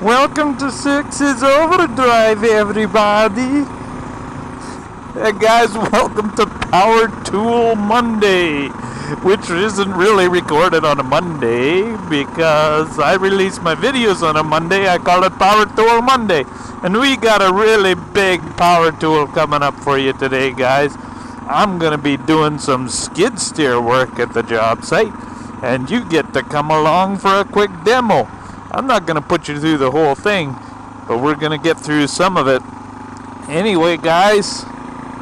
Welcome to Six's Overdrive, everybody. Hey guys, welcome to Power Tool Monday, which isn't really recorded on a Monday because I release my videos on a Monday. I call it Power Tool Monday. And we got a really big power tool coming up for you today, guys. I'm going to be doing some skid steer work at the job site, and you get to come along for a quick demo. I'm not going to put you through the whole thing, but we're going to get through some of it. Anyway, guys,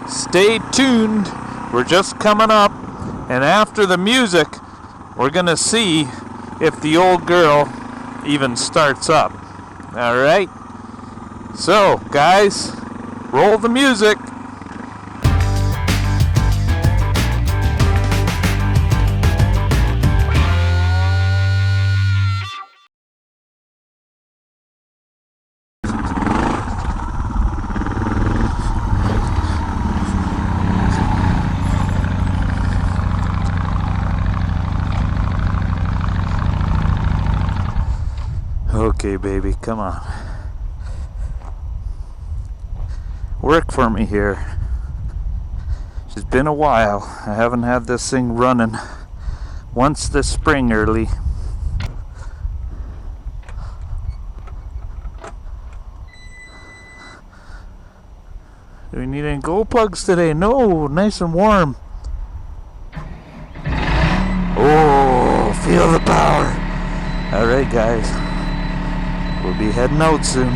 stay tuned. We're just coming up, and after the music, we're going to see if the old girl even starts up. All right? So, guys, roll the music. Okay, baby, come on. Work for me here. It's been a while. I haven't had this thing running once this spring early. Do we need any glow plugs today? No, nice and warm. Oh, feel the power. Alright, guys. We'll be heading out soon.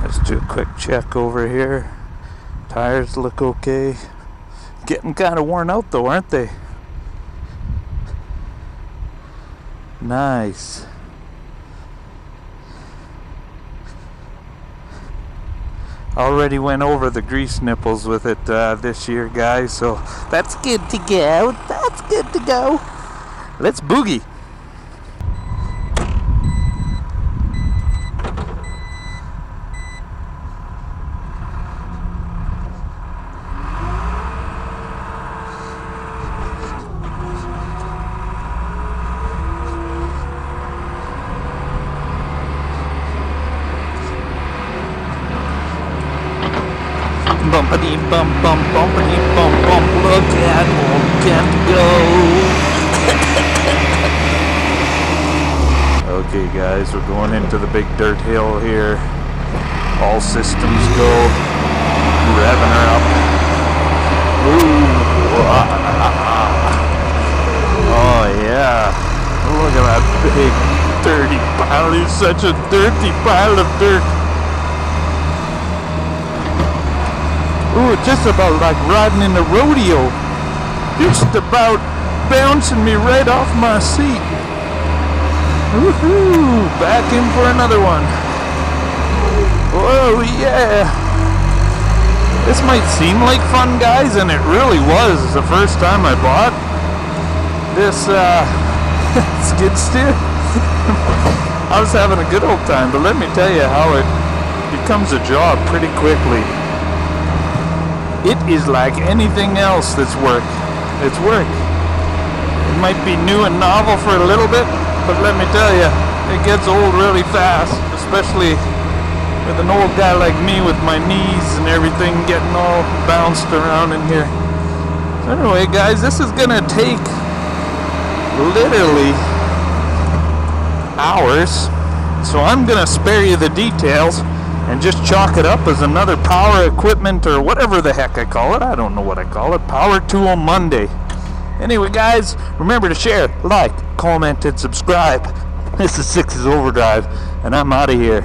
Let's do a quick check over here. Tires look okay. Getting kind of worn out though, aren't they? Nice. Already went over the grease nipples with it this year, guys, so that's good to go. That's good to go. Let's boogie. Bumpity bump bump bumpity bump bump, look at old Kent go. Okay, guys, we're going into the big dirt hill here. All systems go. Revving her up. Ooh. Oh yeah, look at that big dirty pile. It's such a dirty pile of dirt. Ooh, just about like riding in a rodeo. Just about bouncing me right off my seat. Woohoo! Back in for another one. Oh yeah! This might seem like fun, guys, and it really was the first time I bought this skid steer. I was having a good old time, but let me tell you how it becomes a job pretty quickly. It is like anything else that's work. It's work. It might be new and novel for a little bit, but let me tell you, it gets old really fast, especially with an old guy like me with my knees and everything getting all bounced around in here. So anyway, guys, this is gonna take literally hours, so I'm gonna spare you the details and just chalk it up as another power equipment or whatever the heck I call it. I don't know what I call it. Power Tool Monday. Anyway, guys, remember to share, like, comment, and subscribe. This is Six's Overdrive, and I'm out of here.